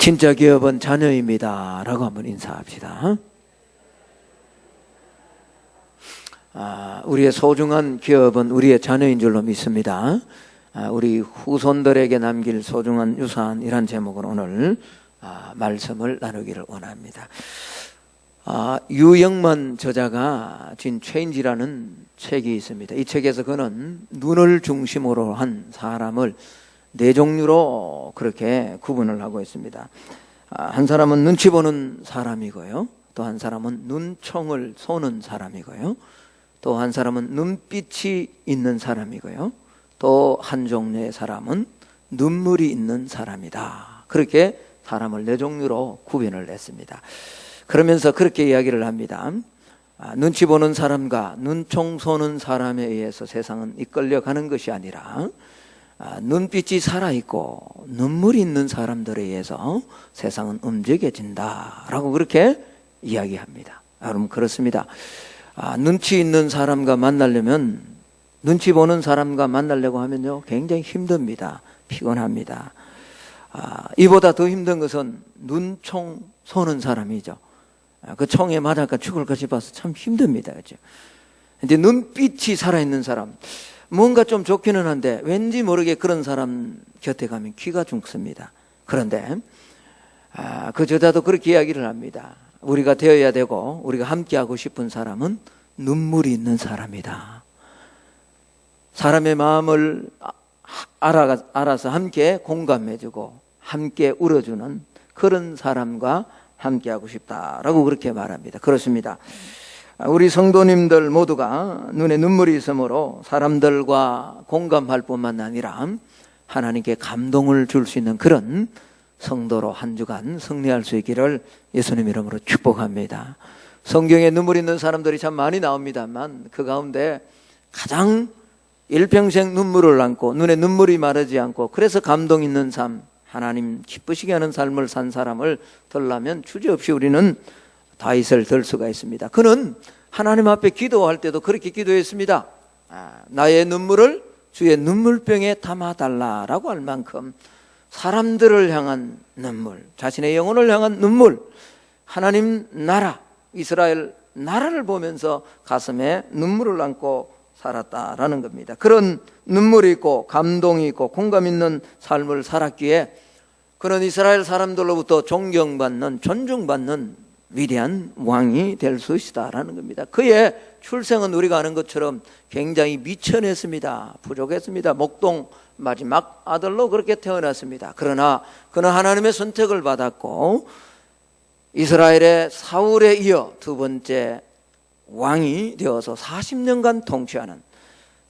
진짜 기업은 자녀입니다 라고 한번 인사합시다. 우리의 소중한 기업은 우리의 자녀인 줄로 믿습니다. 우리 후손들에게 남길 소중한 유산이란 제목으로 오늘 말씀을 나누기를 원합니다. 유영만 저자가 진 체인지라는 책이 있습니다. 이 책에서 그는 눈을 중심으로 한 사람을 네 종류로 그렇게 구분을 하고 있습니다. 한 사람은 눈치 보는 사람이고요, 또 한 사람은 눈총을 쏘는 사람이고요, 또 한 사람은 눈빛이 있는 사람이고요, 또 한 종류의 사람은 눈물이 있는 사람이다. 그렇게 사람을 네 종류로 구분을 했습니다. 그러면서 그렇게 이야기를 합니다. 눈치 보는 사람과 눈총 쏘는 사람에 의해서 세상은 이끌려가는 것이 아니라 눈빛이 살아있고 눈물이 있는 사람들에 의해서 세상은 움직여진다라고 그렇게 이야기합니다. 여러분, 그렇습니다. 눈치 있는 사람과 만나려면, 눈치 보는 사람과 만나려고 하면요 굉장히 힘듭니다. 피곤합니다. 이보다 더 힘든 것은 눈총 쏘는 사람이죠. 그 총에 맞아가 죽을 것 싶어서 참 힘듭니다. 그렇죠? 근데 눈빛이 살아있는 사람, 뭔가 좀 좋기는 한데 왠지 모르게 그런 사람 곁에 가면 기가 죽습니다. 그런데 그 저자도 그렇게 이야기를 합니다. 우리가 되어야 되고 우리가 함께하고 싶은 사람은 눈물이 있는 사람이다. 사람의 마음을 알아서 함께 공감해주고 함께 울어주는 그런 사람과 함께하고 싶다라고 그렇게 말합니다. 그렇습니다. 우리 성도님들 모두가 눈에 눈물이 있으므로 사람들과 공감할 뿐만 아니라 하나님께 감동을 줄 수 있는 그런 성도로 한 주간 승리할 수 있기를 예수님 이름으로 축복합니다. 성경에 눈물 있는 사람들이 참 많이 나옵니다만 그 가운데 가장 일평생 눈물을 안고 눈에 눈물이 마르지 않고 그래서 감동 있는 삶, 하나님 기쁘시게 하는 삶을 산 사람을 들라면 주저없이 우리는 다윗을 들 수가 있습니다. 그는 하나님 앞에 기도할 때도 그렇게 기도했습니다. 나의 눈물을 주의 눈물병에 담아달라라고 할 만큼 사람들을 향한 눈물, 자신의 영혼을 향한 눈물, 하나님 나라, 이스라엘 나라를 보면서 가슴에 눈물을 안고 살았다라는 겁니다. 그런 눈물이 있고 감동이 있고 공감 있는 삶을 살았기에 그는 이스라엘 사람들로부터 존경받는, 존중받는 위대한 왕이 될 수 있다라는 겁니다. 그의 출생은 우리가 아는 것처럼 굉장히 미천했습니다. 부족했습니다. 목동 마지막 아들로 그렇게 태어났습니다. 그러나 그는 하나님의 선택을 받았고 이스라엘의 사울에 이어 두 번째 왕이 되어서 40년간 통치하는,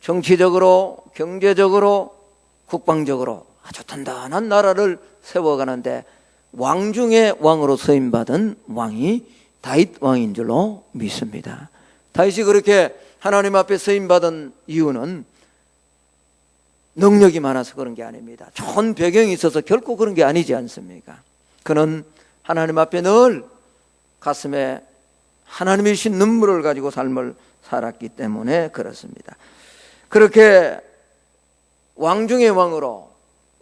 정치적으로 경제적으로 국방적으로 아주 단단한 나라를 세워가는데 왕 중에 왕으로 서임받은 왕이 다윗 왕인 줄로 믿습니다. 다윗이 그렇게 하나님 앞에 서임받은 이유는 능력이 많아서 그런 게 아닙니다. 좋은 배경이 있어서 결코 그런 게 아니지 않습니까? 그는 하나님 앞에 늘 가슴에 하나님이 주신 눈물을 가지고 삶을 살았기 때문에 그렇습니다. 그렇게 왕 중의 왕으로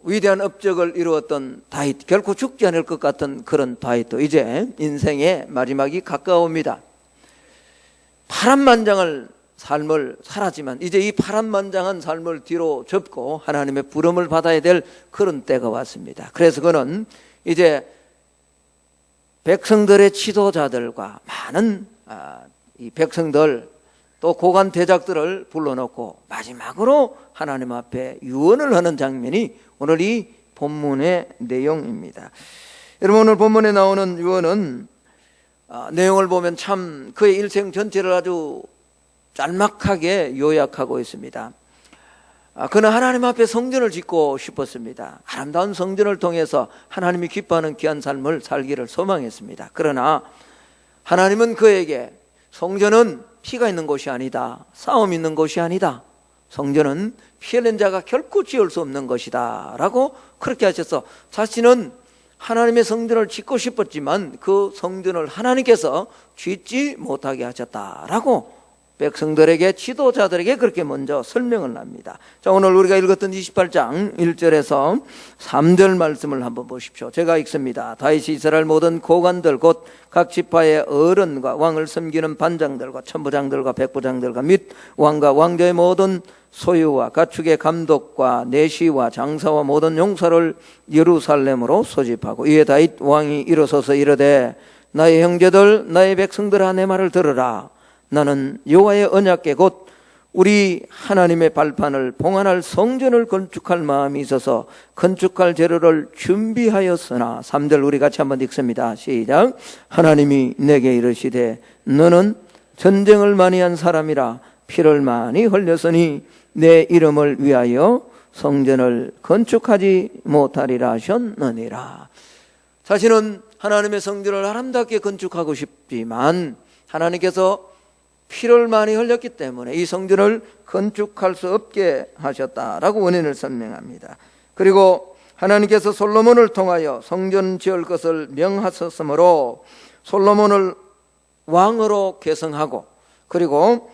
위대한 업적을 이루었던 다윗, 결코 죽지 않을 것 같은 그런 다윗도 이제 인생의 마지막이 가까웁니다. 파란만장한 삶을 살았지만 이제 이 파란만장한 삶을 뒤로 접고 하나님의 부름을 받아야 될 그런 때가 왔습니다. 그래서 그는 이제 백성들의 지도자들과 많은 이 백성들 또 고관 대작들을 불러놓고 마지막으로 하나님 앞에 유언을 하는 장면이 오늘 이 본문의 내용입니다. 여러분, 오늘 본문에 나오는 유언은 내용을 보면 참 그의 일생 전체를 아주 짤막하게 요약하고 있습니다. 그는 하나님 앞에 성전을 짓고 싶었습니다. 아름다운 성전을 통해서 하나님이 기뻐하는 귀한 삶을 살기를 소망했습니다. 그러나 하나님은 그에게 성전은 피가 있는 곳이 아니다, 싸움 있는 곳이 아니다, 성전은 피 흘린 자가 결코 지을 수 없는 것이다 라고 그렇게 하셔서 자신은 하나님의 성전을 짓고 싶었지만 그 성전을 하나님께서 짓지 못하게 하셨다라고 백성들에게, 지도자들에게 그렇게 먼저 설명을 합니다. 자, 오늘 우리가 읽었던 28장 1절에서 3절 말씀을 한번 보십시오. 제가 읽습니다. 다윗이 이스라엘 모든 고관들 곧 각 지파의 어른과 왕을 섬기는 반장들과 천부장들과 백부장들과 및 왕과 왕자의 모든 소유와 가축의 감독과 내시와 장사와 모든 용사를 예루살렘으로 소집하고, 이에 다윗 왕이 일어서서 이르되 나의 형제들 나의 백성들아 내 말을 들으라. 나는 여호와의 언약궤 곧 우리 하나님의 발판을 봉헌할 성전을 건축할 마음이 있어서 건축할 재료를 준비하였으나. 3절 우리 같이 한번 읽습니다. 시작. 하나님이 내게 이르시되 너는 전쟁을 많이 한 사람이라 피를 많이 흘렸으니 내 이름을 위하여 성전을 건축하지 못하리라 하셨느니라. 자신은 하나님의 성전을 아름답게 건축하고 싶지만 하나님께서 피를 많이 흘렸기 때문에 이 성전을 건축할 수 없게 하셨다라고 원인을 설명합니다. 그리고 하나님께서 솔로몬을 통하여 성전 지을 것을 명하셨으므로 솔로몬을 왕으로 계승하고 그리고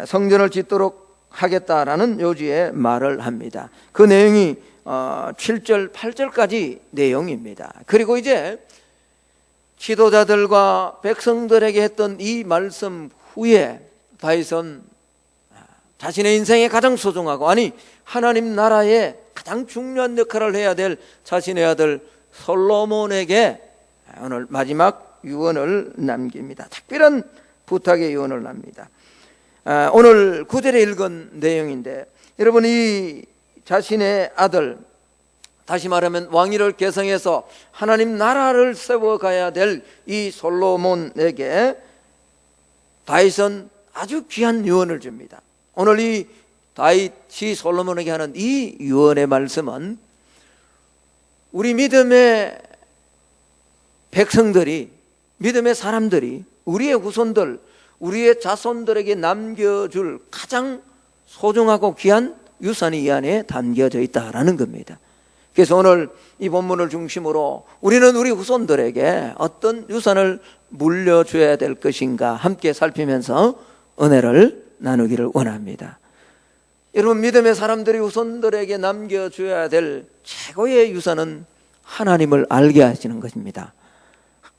성전을 짓도록 하겠다라는 요지의 말을 합니다. 그 내용이 7절, 8절까지 내용입니다. 그리고 이제 지도자들과 백성들에게 했던 이 말씀 후에 다윗은 자신의 인생에 가장 소중하고, 아니 하나님 나라에 가장 중요한 역할을 해야 될 자신의 아들 솔로몬에게 오늘 마지막 유언을 남깁니다. 특별한 부탁의 유언을 납니다. 오늘 9절에 읽은 내용인데, 여러분 이 자신의 아들, 다시 말하면 왕위를 계승해서 하나님 나라를 세워가야 될 이 솔로몬에게 다윗은 아주 귀한 유언을 줍니다. 오늘 이 다윗이 솔로몬에게 하는 이 유언의 말씀은 우리 믿음의 백성들이, 믿음의 사람들이, 우리의 후손들, 우리의 자손들에게 남겨줄 가장 소중하고 귀한 유산이 이 안에 담겨져 있다라는 겁니다. 그래서 오늘 이 본문을 중심으로 우리는 우리 후손들에게 어떤 유산을 물려줘야 될 것인가 함께 살피면서 은혜를 나누기를 원합니다. 여러분, 믿음의 사람들이 후손들에게 남겨줘야 될 최고의 유산은 하나님을 알게 하시는 것입니다.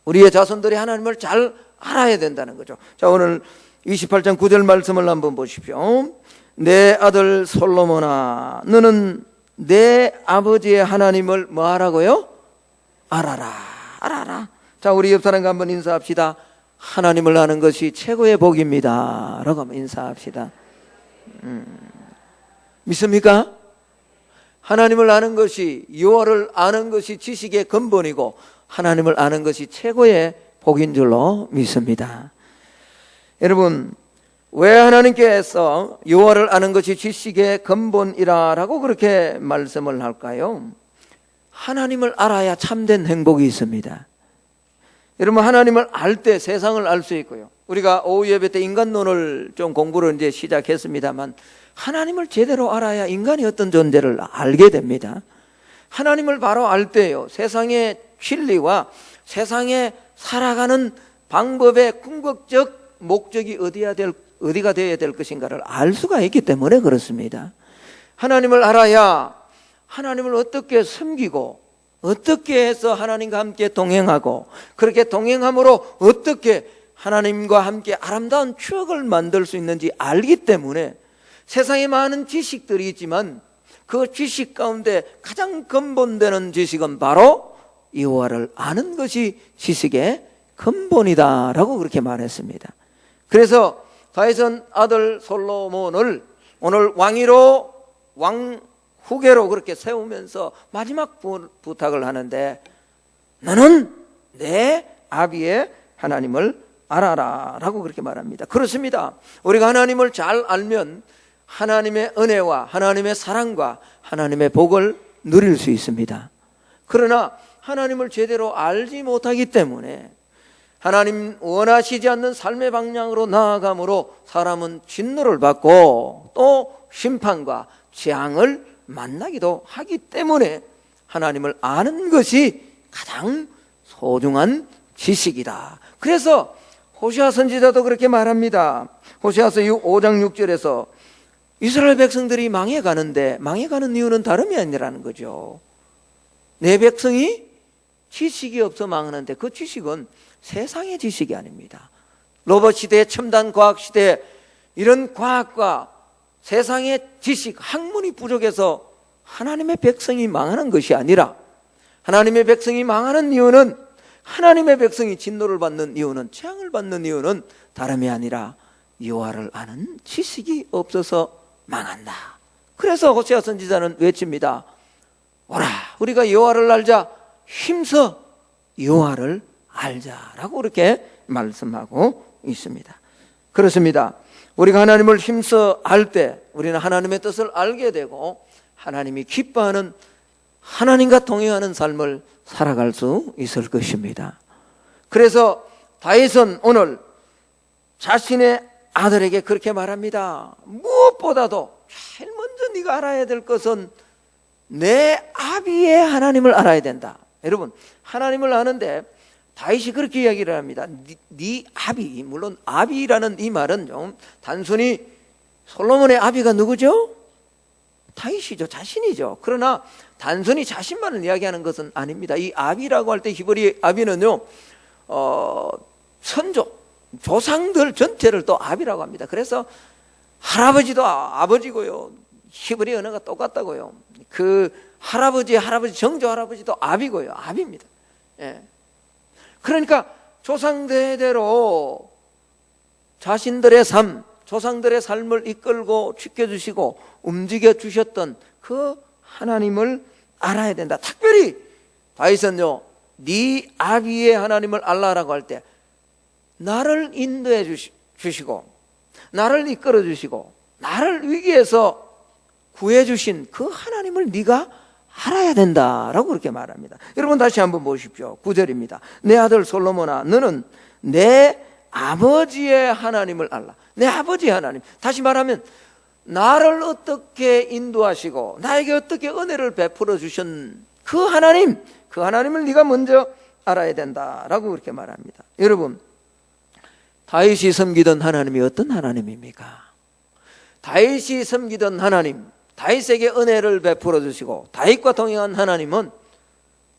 우리의 자손들이 하나님을 잘 알아야 된다는 거죠. 자, 오늘 28장 9절 말씀을 한번 보십시오. 내 아들 솔로몬아, 너는 내 아버지의 하나님을 뭐 하라고요? 알아라, 알아라. 자, 우리 옆 사람과 한번 인사합시다. 하나님을 아는 것이 최고의 복입니다 라고 한번 인사합시다. 믿습니까? 하나님을 아는 것이, 여호와를 아는 것이 지식의 근본이고 하나님을 아는 것이 최고의 복인 줄로 믿습니다. 여러분, 왜 하나님께서 여호와를 아는 것이 지식의 근본이라고 그렇게 말씀을 할까요? 하나님을 알아야 참된 행복이 있습니다. 여러분, 하나님을 알 때 세상을 알 수 있고요. 우리가 오후 예배 때 인간론을 좀 공부를 이제 시작했습니다만, 하나님을 제대로 알아야 인간이 어떤 존재를 알게 됩니다. 하나님을 바로 알 때요, 세상의 진리와 세상에 살아가는 방법의 궁극적 목적이 어디가 되어야 될 것인가를 알 수가 있기 때문에 그렇습니다. 하나님을 알아야 하나님을 어떻게 섬기고 어떻게 해서 하나님과 함께 동행하고, 그렇게 동행함으로 어떻게 하나님과 함께 아름다운 추억을 만들 수 있는지 알기 때문에 세상에 많은 지식들이 있지만 그 지식 가운데 가장 근본되는 지식은 바로 여호와를 아는 것이 지식의 근본이다라고 그렇게 말했습니다. 그래서 다윗은 아들 솔로몬을 오늘 왕위로, 왕 후계로 그렇게 세우면서 마지막 부탁을 하는데, 너는 내 아비의 하나님을 알아라 라고 그렇게 말합니다. 그렇습니다. 우리가 하나님을 잘 알면 하나님의 은혜와 하나님의 사랑과 하나님의 복을 누릴 수 있습니다. 그러나 하나님을 제대로 알지 못하기 때문에 하나님 원하시지 않는 삶의 방향으로 나아감으로 사람은 진노를 받고 또 심판과 재앙을 만나기도 하기 때문에 하나님을 아는 것이 가장 소중한 지식이다. 그래서 호세아 선지자도 그렇게 말합니다. 호세아서 5장 6절에서 이스라엘 백성들이 망해가는데 망해가는 이유는 다름이 아니라는 거죠. 내 백성이 지식이 없어 망하는데 그 지식은 세상의 지식이 아닙니다. 로봇 시대, 첨단 과학 시대, 이런 과학과 세상의 지식, 학문이 부족해서 하나님의 백성이 망하는 것이 아니라, 하나님의 백성이 망하는 이유는, 하나님의 백성이 진노를 받는 이유는, 재앙을 받는 이유는 다름이 아니라 여호와를 아는 지식이 없어서 망한다. 그래서 호세아 선지자는 외칩니다. 오라, 우리가 여호와를 알자, 힘써 여호와를 알자라고 그렇게 말씀하고 있습니다. 그렇습니다. 우리가 하나님을 힘써 알 때 우리는 하나님의 뜻을 알게 되고 하나님이 기뻐하는, 하나님과 동행하는 삶을 살아갈 수 있을 것입니다. 그래서 다윗은 오늘 자신의 아들에게 그렇게 말합니다. 무엇보다도 제일 먼저 네가 알아야 될 것은 내 아비의 하나님을 알아야 된다. 여러분, 하나님을 아는데 다윗이 그렇게 이야기를 합니다. 네 아비, 물론 아비라는 이 말은 좀 단순히 솔로몬의 아비가 누구죠? 다윗이죠. 자신이죠. 그러나 단순히 자신만을 이야기하는 것은 아닙니다. 이 아비라고 할 때 히브리 아비는요, 선조, 조상들 전체를 또 아비라고 합니다. 그래서 할아버지도 아버지고요. 히브리 언어가 똑같다고요. 그 할아버지, 정조 할아버지도 아비고요. 아비입니다. 예. 그러니까 조상대대로 자신들의 삶, 조상들의 삶을 이끌고 지켜주시고 움직여 주셨던 그 하나님을 알아야 된다. 특별히 다윗은요, 네 아비의 하나님을 알라라고 할 때 나를 인도해 주시고 나를 이끌어 주시고 나를 위기에서 구해 주신 그 하나님을 네가 알아야 된다라고 그렇게 말합니다. 여러분 다시 한번 보십시오. 9절입니다. 내 아들 솔로몬아, 너는 내 아버지의 하나님을 알라. 내 아버지의 하나님. 다시 말하면 나를 어떻게 인도하시고 나에게 어떻게 은혜를 베풀어 주신 그 하나님, 그 하나님을 네가 먼저 알아야 된다라고 그렇게 말합니다. 여러분, 다윗이 섬기던 하나님이 어떤 하나님입니까? 다윗이 섬기던 하나님, 다윗에게 은혜를 베풀어 주시고 다윗과 동행한 하나님은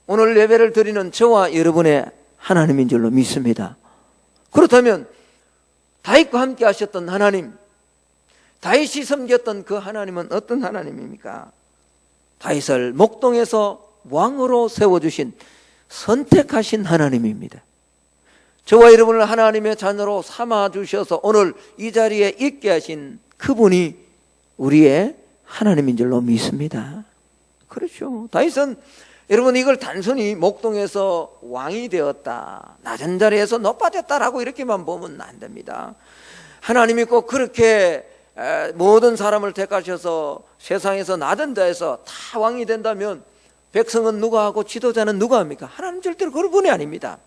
오늘 예배를 드리는 저와 여러분의 하나님인 줄로 믿습니다. 그렇다면 다윗과 함께 하셨던 하나님, 다윗이 섬겼던 그 하나님은 어떤 하나님입니까? 다윗을 목동에서 왕으로 세워주신 선택하신 하나님입니다. 저와 여러분을 하나님의 자녀로 삼아주셔서 오늘 이 자리에 있게 하신 그분이 우리의 하나님인 줄로 믿습니다. 그렇죠. 다윗은 여러분 이걸 단순히 목동에서 왕이 되었다, 낮은 자리에서 높아졌다라고 이렇게만 보면 안 됩니다. 하나님이 꼭 그렇게 모든 사람을 택하셔서 세상에서 낮은 자에서 다 왕이 된다면 백성은 누가 하고 지도자는 누가 합니까? 하나님 절대로 그럴 분이 아닙니다.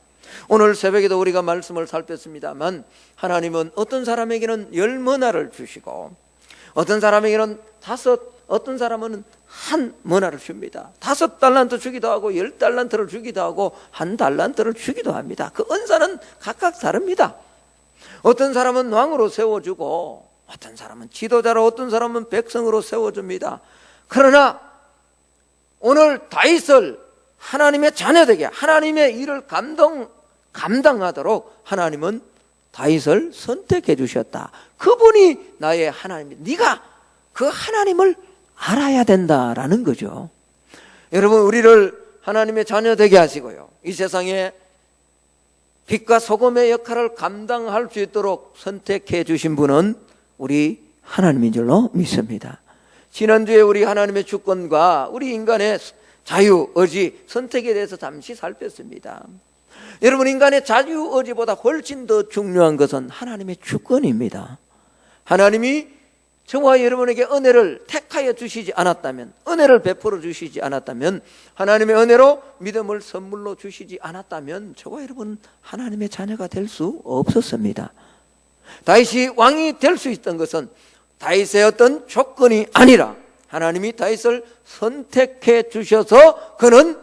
오늘 새벽에도 우리가 말씀을 살폈습니다만 하나님은 어떤 사람에게는 10머나를 주시고 어떤 사람에게는 5, 어떤 사람은 1머나를 줍니다. 5달란트 주기도 하고 10달란트를 주기도 하고 1달란트를 주기도 합니다. 그 은사는 각각 다릅니다. 어떤 사람은 왕으로 세워주고 어떤 사람은 지도자로, 어떤 사람은 백성으로 세워줍니다. 그러나 오늘 다윗을 하나님의 자녀되게, 하나님의 일을 감당하도록 하나님은 다윗을 선택해 주셨다. 그분이 나의 하나님입니다. 네가 그 하나님을 알아야 된다라는 거죠. 여러분, 우리를 하나님의 자녀 되게 하시고요, 이 세상에 빛과 소금의 역할을 감당할 수 있도록 선택해 주신 분은 우리 하나님인 줄로 믿습니다. 지난주에 우리 하나님의 주권과 우리 인간의 자유, 의지, 선택에 대해서 잠시 살폈습니다. 여러분, 인간의 자유, 의지보다 훨씬 더 중요한 것은 하나님의 주권입니다. 하나님이 저와 여러분에게 은혜를 택하여 주시지 않았다면, 은혜를 베풀어 주시지 않았다면, 하나님의 은혜로 믿음을 선물로 주시지 않았다면 저와 여러분 하나님의 자녀가 될 수 없었습니다. 다윗이 왕이 될 수 있던 것은 다윗의 어떤 조건이 아니라 하나님이 다윗을 선택해 주셔서 그는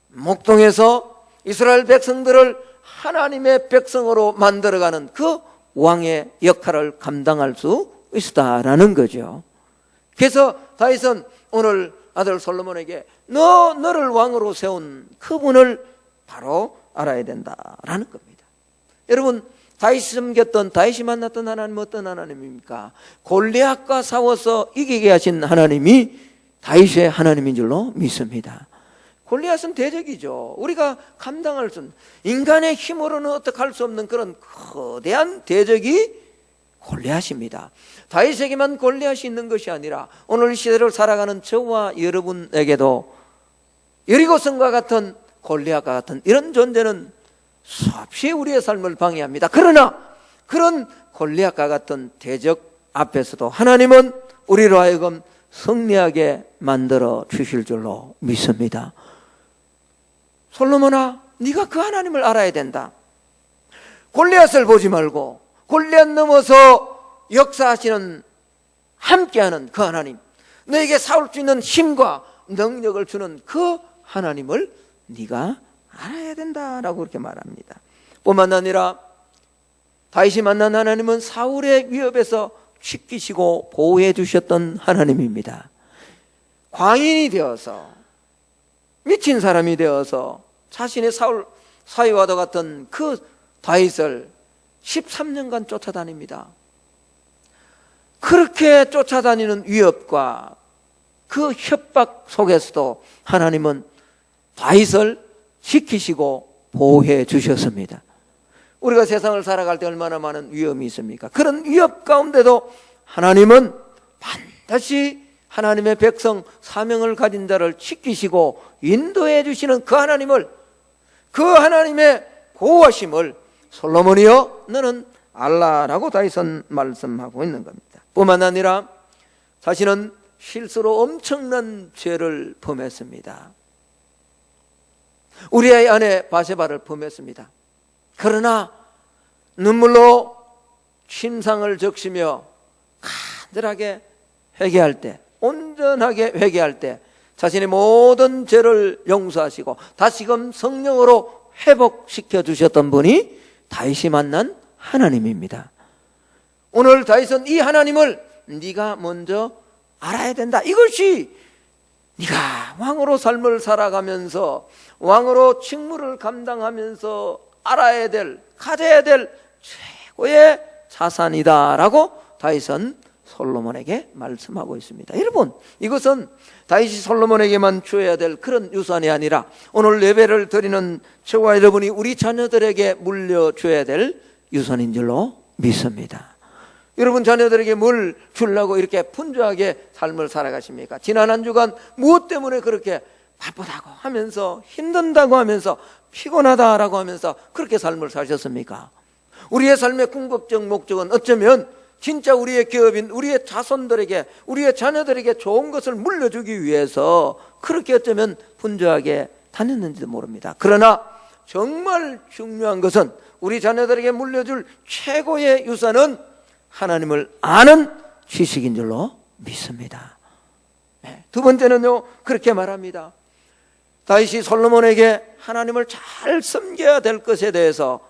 목동에서 이스라엘 백성들을 하나님의 백성으로 만들어가는 그 왕의 역할을 감당할 수 있었다라는 거죠. 그래서 다윗은 오늘 아들 솔로몬에게 너를 왕으로 세운 그분을 바로 알아야 된다라는 겁니다. 여러분, 다윗이 섬겼던, 다윗이 만났던 하나님은 어떤 하나님입니까? 골리앗과 싸워서 이기게 하신 하나님이 다윗의 하나님인 줄로 믿습니다. 골리앗은 대적이죠. 우리가 감당할 수 없는, 인간의 힘으로는 어떻게 할 수 없는 그런 거대한 대적이 골리앗입니다. 다윗에게만 골리앗이 있는 것이 아니라 오늘 이 시대를 살아가는 저와 여러분에게도 여리고성과 같은, 골리앗과 같은 이런 존재는 수없이 우리의 삶을 방해합니다. 그러나 그런 골리앗과 같은 대적 앞에서도 하나님은 우리로 하여금 승리하게 만들어 주실 줄로 믿습니다. 솔로몬아, 네가 그 하나님을 알아야 된다. 골리앗을 보지 말고 골리앗 넘어서 역사하시는, 함께하는 그 하나님, 너에게 싸울 수 있는 힘과 능력을 주는 그 하나님을 네가 알아야 된다라고 그렇게 말합니다. 뿐만 아니라 다윗이 만난 하나님은 사울의 위협에서 지키시고 보호해 주셨던 하나님입니다. 광인이 되어서, 미친 사람이 되어서 자신의 사울 사위와도 같은 그 다윗을 13년간 쫓아다닙니다. 그렇게 쫓아다니는 위협과 그 협박 속에서도 하나님은 다윗을 지키시고 보호해 주셨습니다. 우리가 세상을 살아갈 때 얼마나 많은 위험이 있습니까? 그런 위협 가운데도 하나님은 반드시 하나님의 백성, 사명을 가진 자를 지키시고 인도해 주시는 그 하나님을, 그 하나님의 보호하심을 솔로몬이여 너는 알라라고 다윗은 말씀하고 있는 겁니다. 뿐만 아니라 자신은 실수로 엄청난 죄를 범했습니다. 우리의 아내 바세바를 범했습니다. 그러나 눈물로 침상을 적시며 간절하게 회개할 때, 온전하게 회개할 때 자신의 모든 죄를 용서하시고 다시금 성령으로 회복시켜 주셨던 분이 다윗이 만난 하나님입니다. 오늘 다윗은 이 하나님을 네가 먼저 알아야 된다. 이것이 네가 왕으로 삶을 살아가면서, 왕으로 직무를 감당하면서 알아야 될, 가져야 될 최고의 자산이다라고 다윗은 솔로몬에게 말씀하고 있습니다. 여러분, 이것은 다윗이 솔로몬에게만 주어야 될 그런 유산이 아니라 오늘 예배를 드리는 저와 여러분이 우리 자녀들에게 물려줘야 될 유산인 줄로 믿습니다. 여러분, 자녀들에게 뭘 주려고 이렇게 분주하게 삶을 살아가십니까? 지난 한 주간 무엇 때문에 그렇게 바쁘다고 하면서, 힘든다고 하면서, 피곤하다라고 하면서 그렇게 삶을 사셨습니까? 우리의 삶의 궁극적 목적은 어쩌면 진짜 우리의 기업인 우리의 자손들에게, 우리의 자녀들에게 좋은 것을 물려주기 위해서 그렇게 어쩌면 분주하게 다녔는지도 모릅니다. 그러나 정말 중요한 것은 우리 자녀들에게 물려줄 최고의 유산은 하나님을 아는 지식인 줄로 믿습니다. 두 번째는요, 그렇게 말합니다. 다윗이 솔로몬에게 하나님을 잘 섬겨야 될 것에 대해서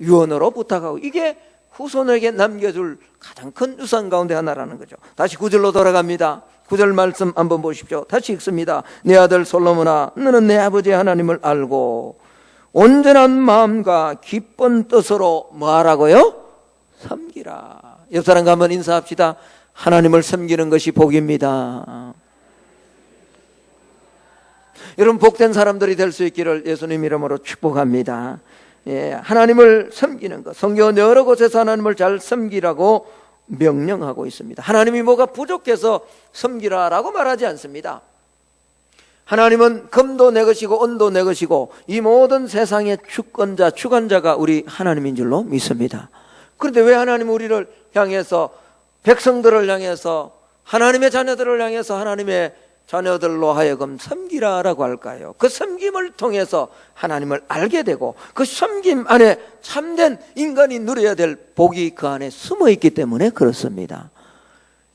유언으로 부탁하고, 이게 후손에게 남겨줄 가장 큰 유산 가운데 하나라는 거죠. 다시 9절로 돌아갑니다. 9절 말씀 한번 보십시오. 다시 읽습니다. 내 아들 솔로몬아, 너는 내 아버지 하나님을 알고 온전한 마음과 기쁜 뜻으로 뭐하라고요? 섬기라. 옆 사람과 한번 인사합시다. 하나님을 섬기는 것이 복입니다. 여러분, 복된 사람들이 될 수 있기를 예수님 이름으로 축복합니다. 하나님을 섬기는 것, 성경은 여러 곳에서 하나님을 잘 섬기라고 명령하고 있습니다. 하나님이 뭐가 부족해서 섬기라라고 말하지 않습니다. 하나님은 금도 내 것이고 은도 내 것이고 이 모든 세상의 주권자, 주관자가 우리 하나님인 줄로 믿습니다. 그런데 왜 하나님은 우리를 향해서, 백성들을 향해서, 하나님의 자녀들을 향해서 하나님의 자녀들로 하여금 섬기라라고 할까요? 그 섬김을 통해서 하나님을 알게 되고 그 섬김 안에 참된 인간이 누려야 될 복이 그 안에 숨어 있기 때문에 그렇습니다.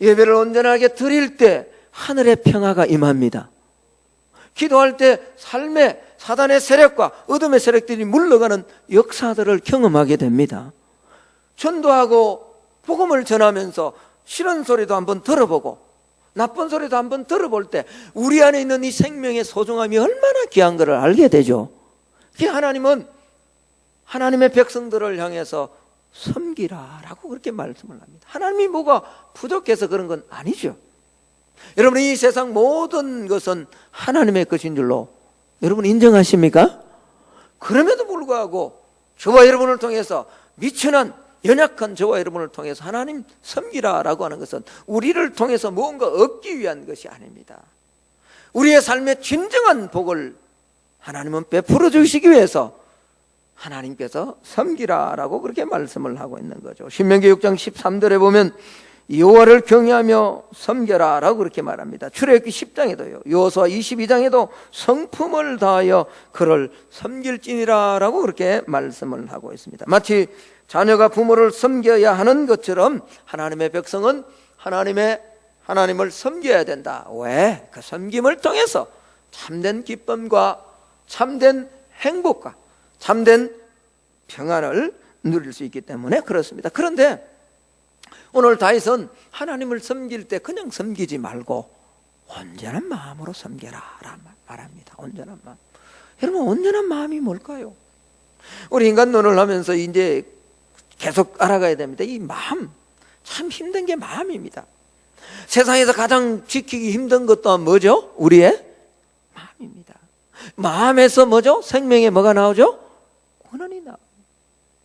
예배를 온전하게 드릴 때 하늘의 평화가 임합니다. 기도할 때 삶의 사단의 세력과 어둠의 세력들이 물러가는 역사들을 경험하게 됩니다. 전도하고 복음을 전하면서 싫은 소리도 한번 들어보고 나쁜 소리도 한번 들어볼 때 우리 안에 있는 이 생명의 소중함이 얼마나 귀한 것을 알게 되죠. 하나님은 하나님의 백성들을 향해서 섬기라라고 그렇게 말씀을 합니다. 하나님이 뭐가 부족해서 그런 건 아니죠. 여러분, 이 세상 모든 것은 하나님의 것인 줄로 여러분 인정하십니까? 그럼에도 불구하고 저와 여러분을 통해서 미천한 연약한 저와 여러분을 통해서 하나님 섬기라라고 하는 것은 우리를 통해서 무언가 얻기 위한 것이 아닙니다. 우리의 삶의 진정한 복을 하나님은 베풀어 주시기 위해서 하나님께서 섬기라라고 그렇게 말씀을 하고 있는 거죠. 신명기 6장 13절에 보면 여호와를 경외하며 섬겨라라고 그렇게 말합니다. 출애굽기 10장에도요, 여호수아 22장에도 성품을 다하여 그를 섬길지니라라고 그렇게 말씀을 하고 있습니다. 마치 자녀가 부모를 섬겨야 하는 것처럼 하나님의 백성은 하나님을 섬겨야 된다. 왜? 그 섬김을 통해서 참된 기쁨과 참된 행복과 참된 평안을 누릴 수 있기 때문에 그렇습니다. 그런데 오늘 다윗은 하나님을 섬길 때 그냥 섬기지 말고 온전한 마음으로 섬겨라 말합니다. 온전한 마음. 여러분, 온전한 마음이 뭘까요? 우리 인간 논을 하면서 이제 계속 알아가야 됩니다. 이 마음, 참 힘든 게 마음입니다. 세상에서 가장 지키기 힘든 것도 뭐죠? 우리의 마음입니다. 마음에서 뭐죠? 생명에 뭐가 나오죠? 권한이 나와요.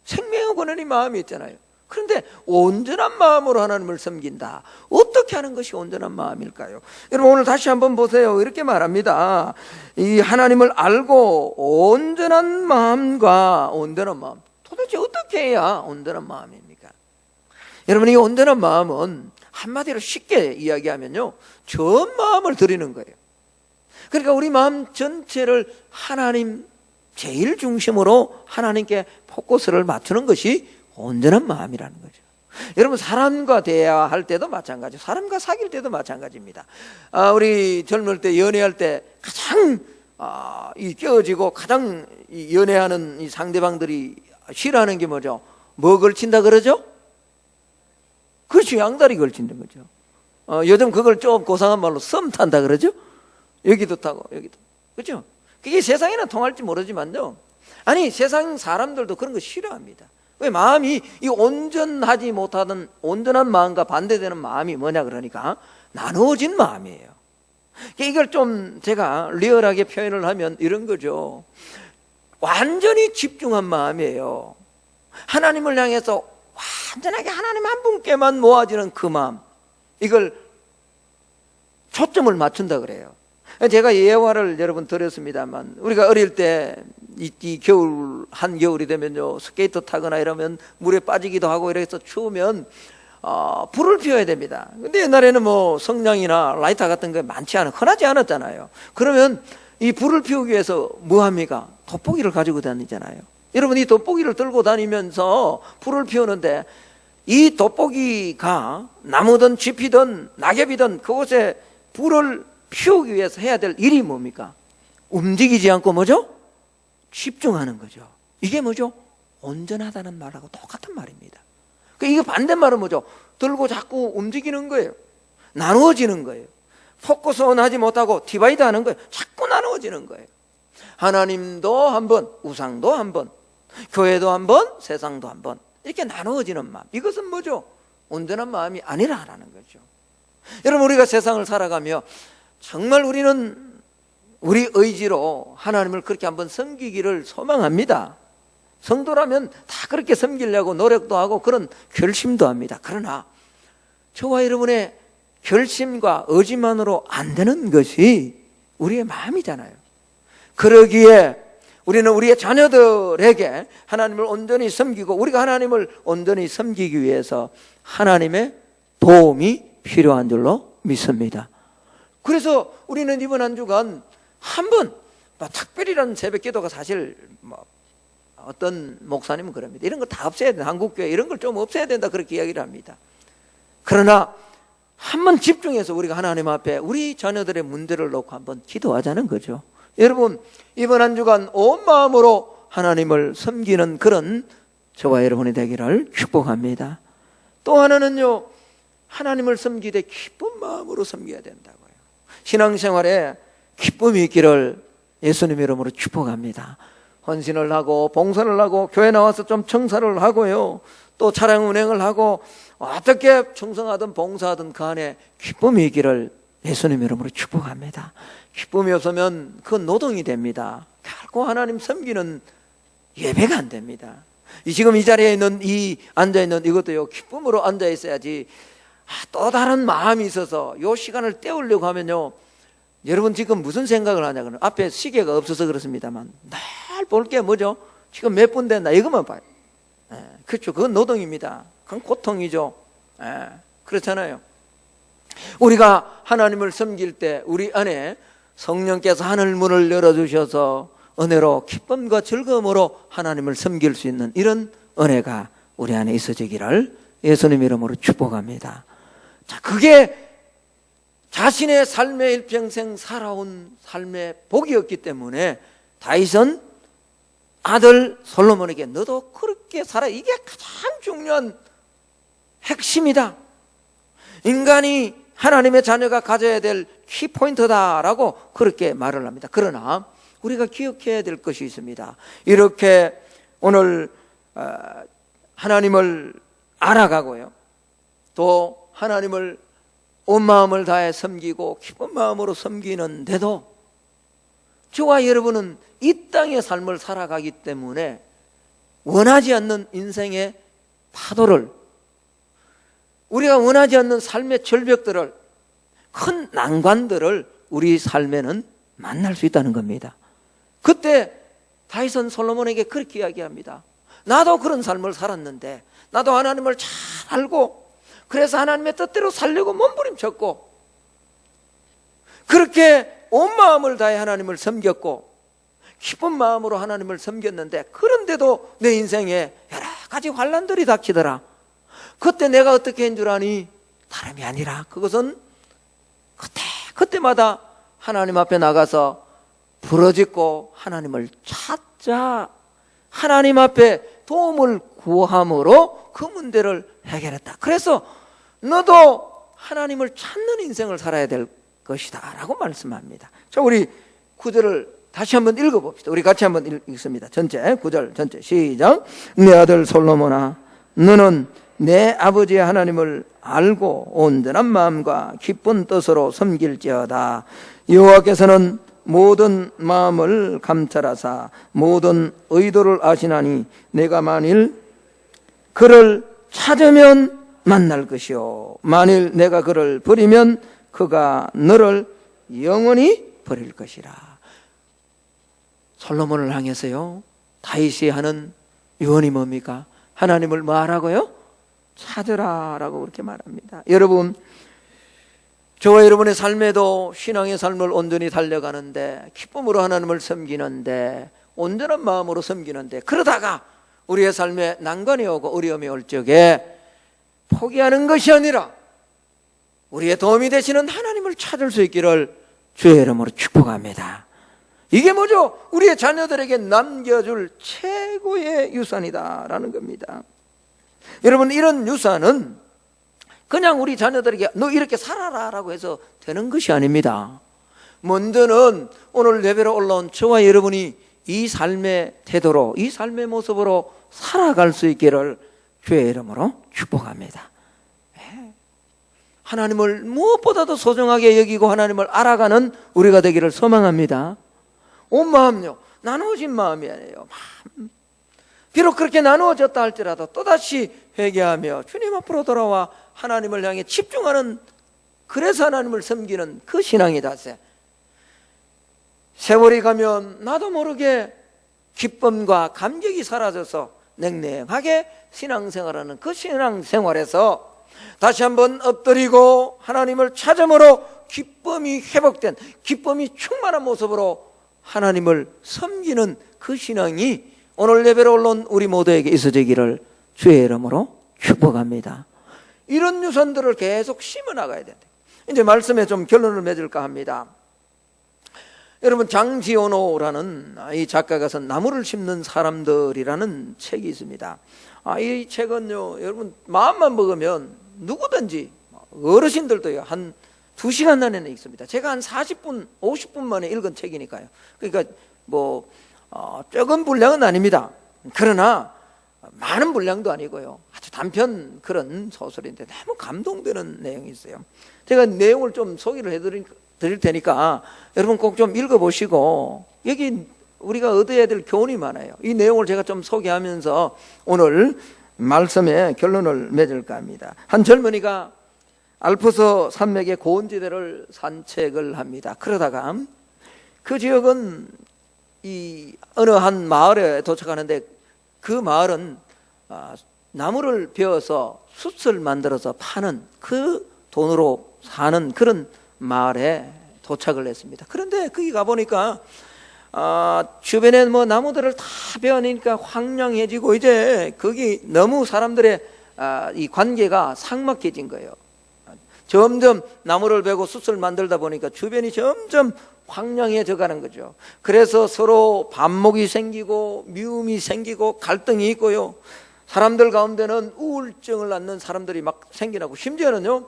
생명의 권한이 마음에 있잖아요. 그런데 온전한 마음으로 하나님을 섬긴다. 어떻게 하는 것이 온전한 마음일까요? 여러분, 오늘 다시 한번 보세요. 이렇게 말합니다. 이 하나님을 알고 온전한 마음과 온전한 마음. 도대체 어떻게 해야 온전한 마음입니까? 여러분, 이 온전한 마음은 한마디로 쉽게 이야기하면요, 전 마음을 드리는 거예요. 그러니까 우리 마음 전체를 하나님 제일 중심으로 하나님께 포커스를 맞추는 것이 온전한 마음이라는 거죠. 여러분, 사람과 대화할 때도 마찬가지, 사람과 사귈 때도 마찬가지입니다. 우리 젊을 때 연애할 때 가장 끼어지고 가장 연애하는 이 상대방들이 싫어하는 게 뭐죠? 뭐 걸친다 그러죠? 그렇죠, 양다리 걸친다는 거죠. 요즘 그걸 좀 고상한 말로 썸 탄다 그러죠? 여기도 타고 여기도, 그렇죠? 그게 세상에는 통할지 모르지만요, 아니 세상 사람들도 그런 거 싫어합니다. 왜? 마음이 이 온전하지 못하던 온전한 마음과 반대되는 마음이 뭐냐 그러니까 나누어진 마음이에요. 이걸 좀 제가 리얼하게 표현을 하면 이런 거죠. 완전히 집중한 마음이에요. 하나님을 향해서 완전하게 하나님 한 분께만 모아지는 그 마음, 이걸 초점을 맞춘다 그래요. 제가 예화를 여러분 드렸습니다만, 우리가 어릴 때 이 겨울, 한겨울이 되면요, 스케이트 타거나 이러면 물에 빠지기도 하고 이래서 추우면 불을 피워야 됩니다. 근데 옛날에는 뭐 성냥이나 라이터 같은 게 흔하지 않았잖아요. 그러면 이 불을 피우기 위해서 뭐 합니까? 돋보기를 가지고 다니잖아요. 여러분, 이 돋보기를 들고 다니면서 불을 피우는데 이 돋보기가 나무든 짚이든 낙엽이든 그곳에 불을 피우기 위해서 해야 될 일이 뭡니까? 움직이지 않고 뭐죠? 집중하는 거죠. 이게 뭐죠? 온전하다는 말하고 똑같은 말입니다. 이거 반대말은 뭐죠? 들고 자꾸 움직이는 거예요. 나누어지는 거예요. 포커스온 하지 못하고 디바이드 하는 거예요. 자꾸 나누어지는 거예요. 하나님도 한 번, 우상도 한 번, 교회도 한 번, 세상도 한 번, 이렇게 나누어지는 마음. 이것은 뭐죠? 온전한 마음이 아니라는 거죠. 여러분, 우리가 세상을 살아가며 정말 우리는 우리 의지로 하나님을 그렇게 한번 섬기기를 소망합니다. 성도라면 다 그렇게 섬기려고 노력도 하고 그런 결심도 합니다. 그러나 저와 여러분의 결심과 의지만으로 안 되는 것이 우리의 마음이잖아요. 그러기에 우리는 우리의 자녀들에게 하나님을 온전히 섬기고 우리가 하나님을 온전히 섬기기 위해서 하나님의 도움이 필요한 줄로 믿습니다. 그래서 우리는 이번 한 주간 한번 특별이라는 새벽 기도가 사실 어떤 목사님은 그럽니다. 이런 거 다 없애야 된다. 한국교회 이런 걸 좀 없애야 된다. 그렇게 이야기를 합니다. 그러나 한번 집중해서 우리가 하나님 앞에 우리 자녀들의 문제를 놓고 한번 기도하자는 거죠. 여러분, 이번 한 주간 온 마음으로 하나님을 섬기는 그런 저와 여러분이 되기를 축복합니다. 또 하나는요, 하나님을 섬기되 기쁜 마음으로 섬겨야 된다고요. 신앙생활에 기쁨이 있기를 예수님 이름으로 축복합니다. 헌신을 하고 봉사를 하고 교회 나와서 좀 청사를 하고요, 또 차량 운행을 하고 어떻게 충성하든 봉사하든 그 안에 기쁨이 있기를 예수님 이름으로 축복합니다. 기쁨이 없으면 그건 노동이 됩니다. 결코 하나님 섬기는 예배가 안 됩니다. 지금 이 자리에 있는 이 앉아있는 이것도요, 기쁨으로 앉아있어야지 또 다른 마음이 있어서 이 시간을 때우려고 하면요, 여러분 지금 무슨 생각을 하냐고는 앞에 시계가 없어서 그렇습니다만 늘 볼 게 뭐죠? 지금 몇 분 됐나 이것만 봐요. 그렇죠. 그건 노동입니다. 그건 고통이죠. 그렇잖아요. 우리가 하나님을 섬길 때 우리 안에 성령께서 하늘 문을 열어주셔서 은혜로 기쁨과 즐거움으로 하나님을 섬길 수 있는 이런 은혜가 우리 안에 있어지기를 예수님 이름으로 축복합니다. 자, 그게 자신의 삶의 일평생 살아온 삶의 복이었기 때문에 다윗은 아들 솔로몬에게 너도 그렇게 살아, 이게 가장 중요한 핵심이다, 인간이 하나님의 자녀가 가져야 될 키포인트다라고 그렇게 말을 합니다. 그러나 우리가 기억해야 될 것이 있습니다. 이렇게 오늘 하나님을 알아가고요, 또 하나님을 온 마음을 다해 섬기고 기쁜 마음으로 섬기는데도 저와 여러분은 이 땅의 삶을 살아가기 때문에 원하지 않는 인생의 파도를, 우리가 원하지 않는 삶의 절벽들을, 큰 난관들을 우리 삶에는 만날 수 있다는 겁니다. 그때 다윗은 솔로몬에게 그렇게 이야기합니다. 나도 그런 삶을 살았는데, 나도 하나님을 잘 알고 그래서 하나님의 뜻대로 살려고 몸부림쳤고 그렇게 온 마음을 다해 하나님을 섬겼고 기쁜 마음으로 하나님을 섬겼는데, 그런데도 내 인생에 여러 가지 환난들이 닥치더라. 그때 내가 어떻게 한 줄 아니? 다름이 아니라 그것은 그때마다 하나님 앞에 나가서 부르짖고 하나님을 찾자, 하나님 앞에 도움을 구함으로 그 문제를 해결했다. 그래서 너도 하나님을 찾는 인생을 살아야 될 것이다 라고 말씀합니다. 자, 우리 구절을 다시 한번 읽어봅시다. 우리 같이 한번 읽습니다. 전체 구절 전체 시작. 내 아들 솔로몬아, 너는 내 아버지의 하나님을 알고 온전한 마음과 기쁜 뜻으로 섬길지어다. 여호와께서는 모든 마음을 감찰하사 모든 의도를 아시나니 내가 만일 그를 찾으면 만날 것이요 만일 내가 그를 버리면 그가 너를 영원히 버릴 것이라. 솔로몬을 향해서요, 다윗이 하는 유언이 뭡니까? 하나님을 뭐 하라고요? 찾으라 라고 그렇게 말합니다. 여러분, 저와 여러분의 삶에도 신앙의 삶을 온전히 달려가는데, 기쁨으로 하나님을 섬기는데, 온전한 마음으로 섬기는데, 그러다가 우리의 삶에 난관이 오고 어려움이 올 적에 포기하는 것이 아니라 우리의 도움이 되시는 하나님을 찾을 수 있기를 주의 이름으로 축복합니다. 이게 뭐죠? 우리의 자녀들에게 남겨줄 최고의 유산이다라는 겁니다. 여러분, 이런 유산은 그냥 우리 자녀들에게 너 이렇게 살아라 라고 해서 되는 것이 아닙니다. 먼저는 오늘 예배로 올라온 저와 여러분이 이 삶의 태도로, 이 삶의 모습으로 살아갈 수 있기를 주의 이름으로 축복합니다. 하나님을 무엇보다도 소중하게 여기고 하나님을 알아가는 우리가 되기를 소망합니다. 온 마음요, 나누어진 마음이 아니에요. 비록 그렇게 나누어졌다 할지라도 또다시 회개하며 주님 앞으로 돌아와 하나님을 향해 집중하는, 그래서 하나님을 섬기는 그 신앙이다. 세월이 가면 나도 모르게 기쁨과 감격이 사라져서 냉랭하게 신앙생활하는 그 신앙생활에서 다시 한번 엎드리고 하나님을 찾음으로 기쁨이 회복된, 기쁨이 충만한 모습으로 하나님을 섬기는 그 신앙이 오늘 예배로 올라온 우리 모두에게 있어지기를 주의 이름으로 축복합니다. 이런 유산들을 계속 심어나가야 된다. 이제 말씀에 좀 결론을 맺을까 합니다. 여러분 장지오노라는 이 작가가 쓴 나무를 심는 사람들이라는 책이 있습니다. 이 책은요, 여러분 마음만 먹으면 누구든지 어르신들도요 한 2시간 안에는 읽습니다. 제가 한 40분, 50분 만에 읽은 책이니까요. 그러니까 뭐 적은 분량은 아닙니다. 그러나 많은 분량도 아니고요. 아주 단편 그런 소설인데 너무 감동되는 내용이 있어요. 제가 내용을 좀 소개를 해드릴 테니까 여러분 꼭 좀 읽어보시고 여기 우리가 얻어야 될 교훈이 많아요. 이 내용을 제가 좀 소개하면서 오늘 말씀의 결론을 맺을까 합니다. 한 젊은이가 알프스 산맥의 고원지대를 산책을 합니다. 그러다가 그 지역은 이 어느 한 마을에 도착하는데 그 마을은 나무를 베어서 숯을 만들어서 파는 그 돈으로 사는 그런 마을에 도착을 했습니다. 그런데 거기 가보니까 주변에 뭐 나무들을 다 베어내니까 황량해지고 이제 거기 너무 사람들의 이 관계가 삭막해진 거예요. 점점 나무를 베고 숯을 만들다 보니까 주변이 점점 황량해져 가는 거죠. 그래서 서로 반목이 생기고 미움이 생기고 갈등이 있고요. 사람들 가운데는 우울증을 낳는 사람들이 막 생겨나고 심지어는요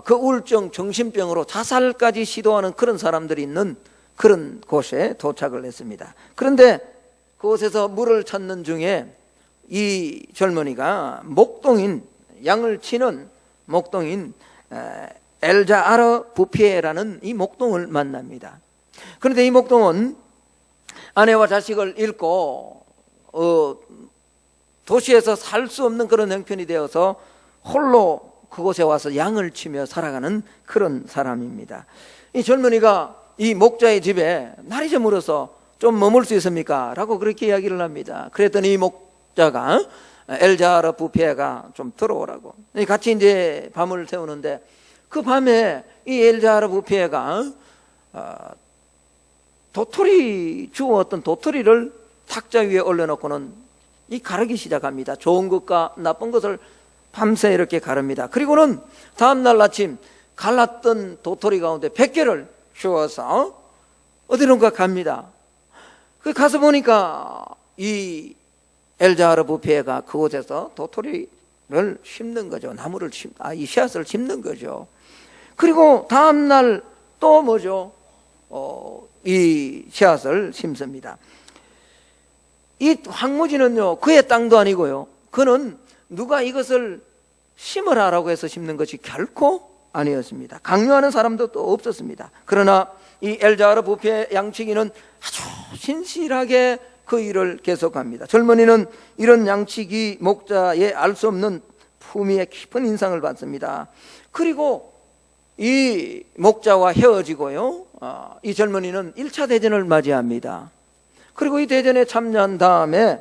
그 우울증 정신병으로 자살까지 시도하는 그런 사람들이 있는 그런 곳에 도착을 했습니다. 그런데 그곳에서 물을 찾는 중에 이 젊은이가 목동인 양을 치는 목동인 엘자아르 부피에라는 이 목동을 만납니다. 그런데 이 목동은 아내와 자식을 잃고 도시에서 살 수 없는 그런 형편이 되어서 홀로 그곳에 와서 양을 치며 살아가는 그런 사람입니다. 이 젊은이가 이 목자의 집에 날이 저물어서 좀 머물 수 있습니까? 라고 그렇게 이야기를 합니다. 그랬더니 이 목자가 엘자르 부피에가 좀 들어오라고 같이 이제 밤을 새우는데 그 밤에 이 엘자르 부피에가 도토리 주웠던 도토리를 탁자 위에 올려놓고는 이 가르기 시작합니다. 좋은 것과 나쁜 것을 밤새 이렇게 가릅니다. 그리고는 다음날 아침 갈랐던 도토리 가운데 100개를 주워서 어디론가 갑니다. 그 가서 보니까 이 엘자르 부피에가 그곳에서 도토리를 심는 거죠. 나무를 이 씨앗을 심는 거죠. 그리고 다음날 또 뭐죠? 이 씨앗을 심습니다. 이 황무지는요 그의 땅도 아니고요, 그는 누가 이것을 심으라라고 해서 심는 것이 결코 아니었습니다. 강요하는 사람도 또 없었습니다. 그러나 이 엘자르 부피의 양치기는 아주 신실하게 그 일을 계속합니다. 젊은이는 이런 양치기 목자의 알 수 없는 품위에 깊은 인상을 받습니다. 그리고 이 목자와 헤어지고요, 이 젊은이는 1차 대전을 맞이합니다. 그리고 이 대전에 참여한 다음에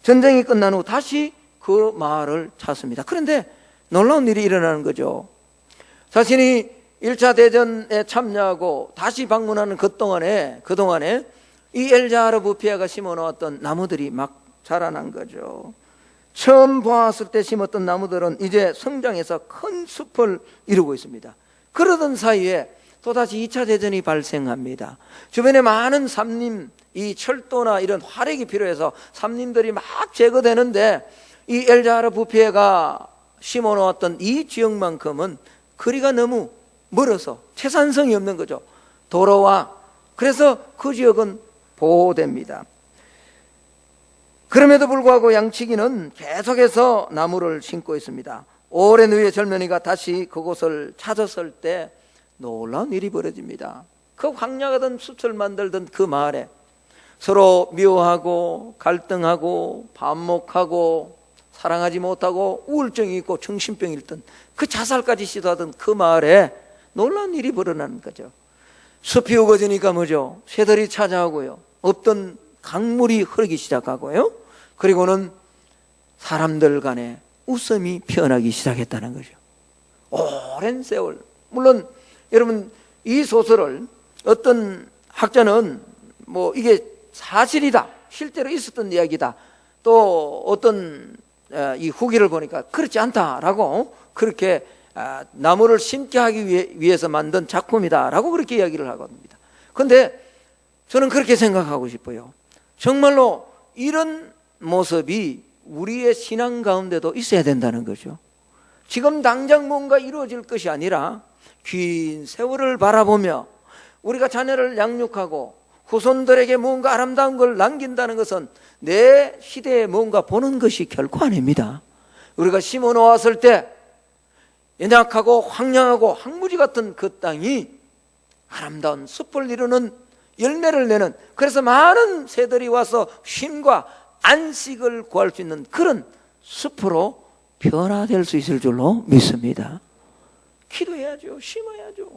전쟁이 끝난 후 다시 그 마을을 찾습니다. 그런데 놀라운 일이 일어나는 거죠. 자신이 1차 대전에 참여하고 다시 방문하는 그동안에 이 엘자르 부피에가 심어놓았던 나무들이 막 자라난 거죠. 처음 보았을 때 심었던 나무들은 이제 성장해서 큰 숲을 이루고 있습니다. 그러던 사이에 또다시 2차 대전이 발생합니다. 주변에 많은 삼림, 이 철도나 이런 화력이 필요해서 삼림들이 막 제거되는데 이 엘자르 부피에가 심어놓았던 이 지역만큼은 거리가 너무 멀어서 채산성이 없는 거죠. 도로와. 그래서 그 지역은 보호됩니다. 그럼에도 불구하고 양치기는 계속해서 나무를 심고 있습니다. 오랜 후에 젊은이가 다시 그곳을 찾았을 때 놀라운 일이 벌어집니다. 그 황량하던 숲을 만들던 그 마을에 서로 미워하고 갈등하고 반목하고 사랑하지 못하고 우울증이 있고 정신병이 있던 그 자살까지 시도하던 그 마을에 놀라운 일이 벌어나는 거죠. 숲이 우거지니까 뭐죠? 새들이 찾아오고요, 없던 강물이 흐르기 시작하고요, 그리고는 사람들 간에 웃음이 피어나기 시작했다는 거죠. 오랜 세월. 물론 여러분 이 소설을 어떤 학자는 뭐 이게 사실이다, 실제로 있었던 이야기다, 또 어떤 이 후기를 보니까 그렇지 않다라고 그렇게 나무를 심게 하기 위해서 만든 작품이다라고 그렇게 이야기를 하겁니다. 그런데 저는 그렇게 생각하고 싶어요. 정말로 이런 모습이 우리의 신앙 가운데도 있어야 된다는 거죠. 지금 당장 뭔가 이루어질 것이 아니라 긴 세월을 바라보며 우리가 자녀를 양육하고 후손들에게 뭔가 아름다운 걸 남긴다는 것은 내 시대에 뭔가 보는 것이 결코 아닙니다. 우리가 심어 놓았을 때 연약하고 황량하고 황무지 같은 그 땅이 아름다운 숲을 이루는 열매를 내는, 그래서 많은 새들이 와서 쉼과 안식을 구할 수 있는 그런 숲으로 변화될 수 있을 줄로 믿습니다. 기도해야죠. 심어야죠.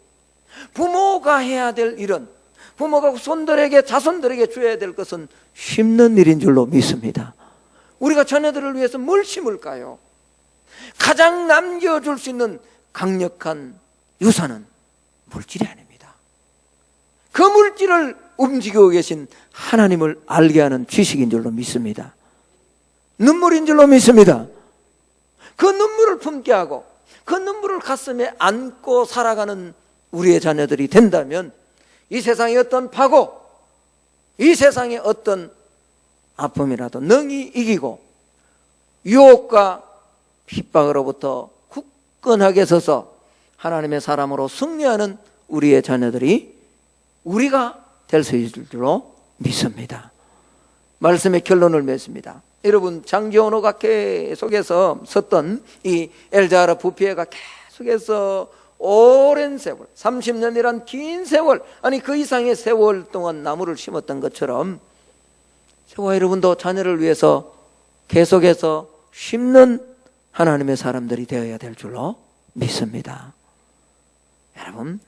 부모가 해야 될 일은, 부모가 손들에게, 자손들에게 줘야 될 것은 심는 일인 줄로 믿습니다. 우리가 자녀들을 위해서 뭘 심을까요? 가장 남겨줄 수 있는 강력한 유산은 물질이 아닙니다. 그 물질을 움직이고 계신 하나님을 알게 하는 지식인 줄로 믿습니다. 눈물인 줄로 믿습니다. 그 눈물을 품게 하고 그 눈물을 가슴에 안고 살아가는 우리의 자녀들이 된다면 이 세상의 어떤 파고, 이 세상의 어떤 아픔이라도 능히 이기고 유혹과 핍박으로부터 굳건하게 서서 하나님의 사람으로 승리하는 우리의 자녀들이 우리가 될 수 있을 줄로 믿습니다. 말씀의 결론을 맺습니다. 여러분, 장기원호가 계속해서 썼던 이 엘자하라 부피에가 계속해서 오랜 세월, 30년이란 긴 세월, 아니 그 이상의 세월 동안 나무를 심었던 것처럼 저와 여러분도 자녀를 위해서 계속해서 심는 하나님의 사람들이 되어야 될 줄로 믿습니다. 여러분,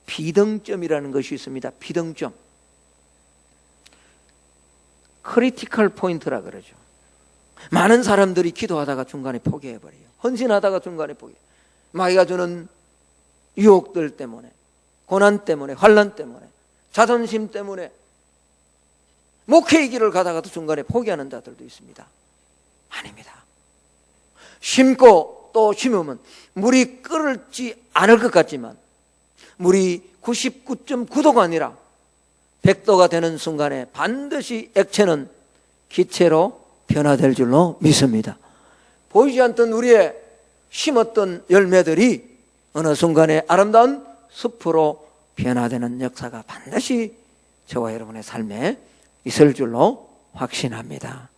비등점이라는 것이 있습니다. 비등점. 크리티컬 포인트라 그러죠. 많은 사람들이 기도하다가 중간에 포기해버려요. 헌신하다가 중간에 포기해요. 마귀가 주는 유혹들 때문에, 고난 때문에, 환난 때문에, 자존심 때문에 목회의 길을 가다가도 중간에 포기하는 자들도 있습니다. 아닙니다. 심고 또 심으면 물이 끓지 않을 것 같지만 물이 99.9도가 아니라 100도가 되는 순간에 반드시 액체는 기체로 변화될 줄로 믿습니다. 보이지 않던 우리의 심었던 열매들이 어느 순간에 아름다운 숲으로 변화되는 역사가 반드시 저와 여러분의 삶에 있을 줄로 확신합니다.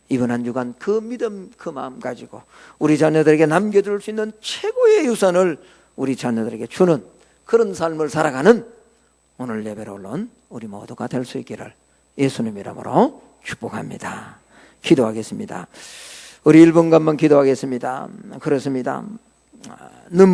이번 한 주간 그 믿음, 그 마음 가지고 우리 자녀들에게 남겨줄 수 있는 최고의 유산을 우리 자녀들에게 주는 그런 삶을 살아가는 오늘 예배로 올라온 우리 모두가 될 수 있기를 예수님 이름으로 축복합니다. 기도하겠습니다. 우리 1분간만 기도하겠습니다. 그렇습니다.